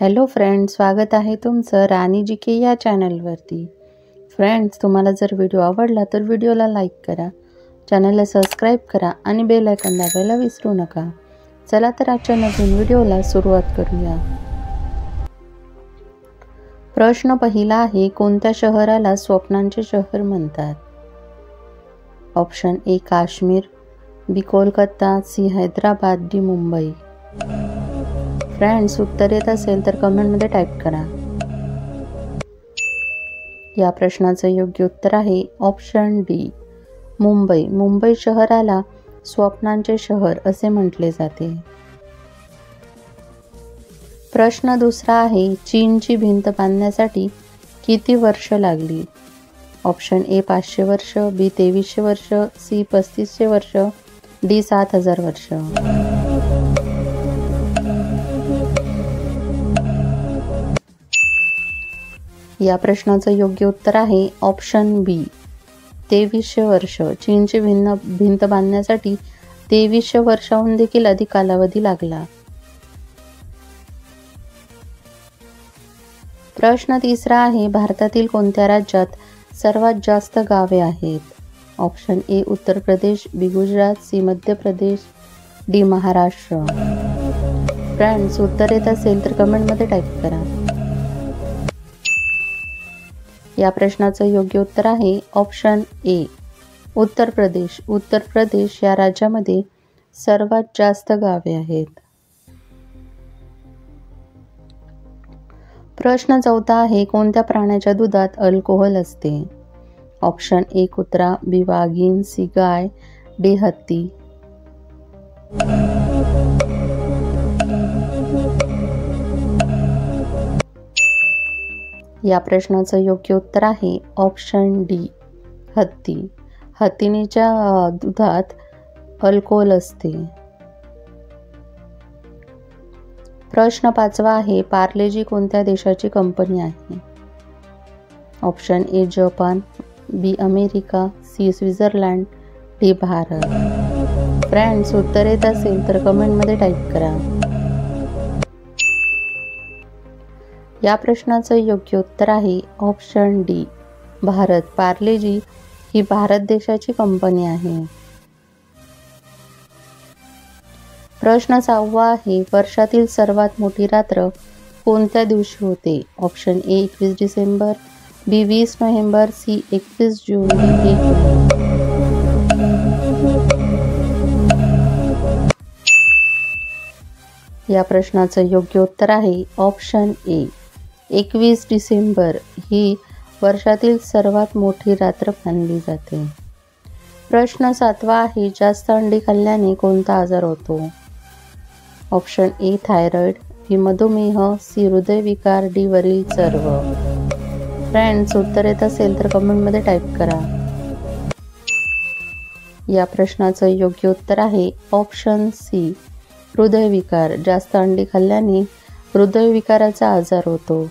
Hello friends, स्वागत आहे तुमचं राणी जी के या चॅनलवरती. फ्रेंड्स, तुम्हाला जर व्हिडिओ आवडला तर व्हिडिओला लाईक करा, चॅनलला सबस्क्राईब करा आणि बेल आयकॉन दाबायला विसरू नका. चला तर आजच्या नवीन व्हिडिओला सुरुवात करूया. प्रश्न पहिला आहे, कोणत्या शहराला स्वप्नांचे शहर म्हणतात? Option A Kashmir, B Kolkata, C Hyderabad, D Mumbai. Friends, उत्तर येत असेल तर कमेंटमध्ये टाईप करा. या प्रश्नाचं योग्य उत्तर आहे ऑप्शन डी मुंबई. मुंबई शहराला स्वप्नांचे शहर असे म्हटले जाते. प्रश्न दुसरा आहे, चीनची भिंत बांधण्यासाठी किती वर्ष लागली? ऑप्शन ए 500 वर्ष, बी 2300 वर्ष, सी 3500 वर्ष, डी 7000 वर्ष. या प्रश्नाचं योग्य उत्तर आहे ऑप्शन बी 2300 वर्ष. चीनची भिंत बांधण्यासाठी 2300 वर्षाहून देखील अधिक कालावधी लागला. प्रश्न तिसरा आहे, भारतातील कोणत्या राज्यात सर्वात जास्त गावे आहेत? Option A Uttar Pradesh, B Gujarat, C Madhya Pradesh, D Maharashtra. Friends, उत्तर येत असेल तर कमेंटमध्ये टाईप करा. या प्रश्नाचं योग्य उत्तर आहे ऑप्शन ए उत्तर प्रदेश. उत्तर प्रदेश या राज्यामध्ये सर्वात जास्त गावे आहेत. प्रश्न चौथा आहे, कोणत्या प्राण्याच्या दुधात अल्कोहोल असते? ऑप्शन ए कुत्रा, बी वाघीण, सी गाय, डी हत्ती. या प्रश्नाचं योग्य उत्तर आहे ऑप्शन डी हत्ती. हत्तीच्या दुधात अल्कोहोल असते. प्रश्न पाचवा आहे, पार्लेजी कोणत्या देशाची कंपनी आहे? Option A Japan, B America, C Switzerland, D Bharat. Friends, उत्तर येत असेल तर कमेंटमध्ये टाईप करा. या प्रश्नाचं योग्य उत्तर आहे ऑप्शन डी भारत. पार्लेजी ही भारत देशाची कंपनी आहे. प्रश्न सहावा आहे, वर्षातील सर्वात मोठी रात्र कोणत्या दिवशी होते? Option A 21 December, B 20 November, C 21 June, D 1 May. या प्रश्नाचं योग्य उत्तर आहे ऑप्शन ए 21 डिसेंबर ही वर्षातील सर्वात मोठी रात्र मानली जाते. प्रश्न सातवा आहे, जास्त अंडी खाल्ल्याने कोणता आजार होतो? ऑप्शन ए थायरॉइड, बी मधुमेह, सी हृदयविकार, डी वरील सर्व. फ्रेंड्स, उत्तर येत असेल तर कमेंटमध्ये टाईप करा. या प्रश्नाचं योग्य उत्तर आहे ऑप्शन सी हृदयविकार. जास्त अंडी खाल्ल्याने हृदयविकाराचा आजार होतो.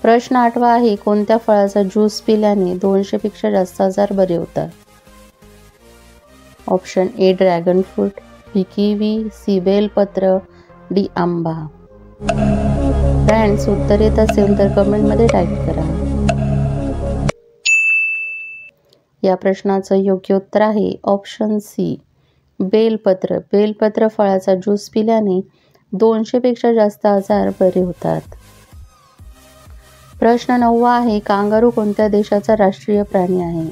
प्रश्न आठवा आहे, कोणत्या फळाचा ज्यूस पिल्याने 200 पेक्षा जास्त आजार बरे होतात? Option A dragon fruit, B kiwi, C बेलपत्र, डी आंबा. फ्रेंड्स, उत्तर येत असेल तर कमेंटमध्ये टाईप करा. या प्रश्नाचं योग्य उत्तर आहे ऑप्शन सी बेलपत्र. बेलपत्र फळाचा ज्यूस पिल्याने 200 पेक्षा जास्त आजार बरे होतात. प्रश्न 9 आहे, कांगारू कोणत्या देशाचा राष्ट्रीय प्राणी आहे?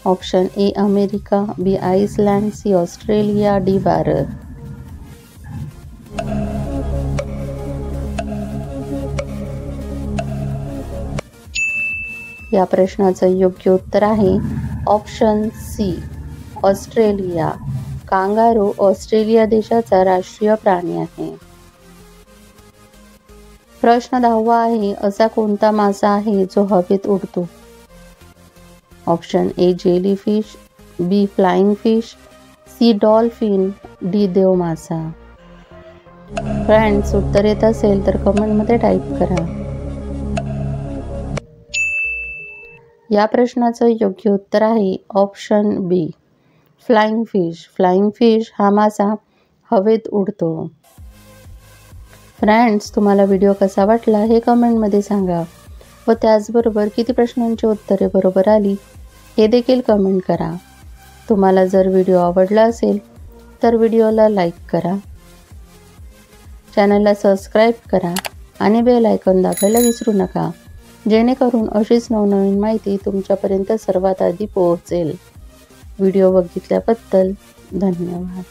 Option A America, B Iceland, C Australia, D Bharat. या प्रश्नाचं योग्य उत्तर आहे option C Australia. Kangaroo Australia देशाचा राष्ट्रीय प्राणी आहे. प्रश्न 10 आहे, असा कोणता मासा आहे जो हवेत उडतो? Option A jellyfish, B flying fish, C dolphin, D देव मासा. फ्रेंड्स, उत्तर येत असेल तर कमेंटमध्ये टाईप करा. या प्रश्नाचं योग्य उत्तर आहे ऑप्शन बी फ्लाइंग फिश. फ्लाइंग फिश हा मासा हवेत उडतो. फ्रेंड्स, तुम्हाला व्हिडिओ कसा वाटला हे कमेंटमध्ये सांगा व त्याचबरोबर किती प्रश्नांची उत्तरे बरोबर आली हे देखील कमेंट करा. तुम्हाला जर व्हिडिओ आवडला असेल तर व्हिडिओला लाईक करा, चॅनलला सबस्क्राईब करा आणि बेल आयकॉन दाबायला विसरू नका, जेणेकरून अशीच नवनवीन माहिती तुमच्यापर्यंत सर्वात आधी पोहोचेल. व्हिडिओ बघितल्याबद्दल धन्यवाद.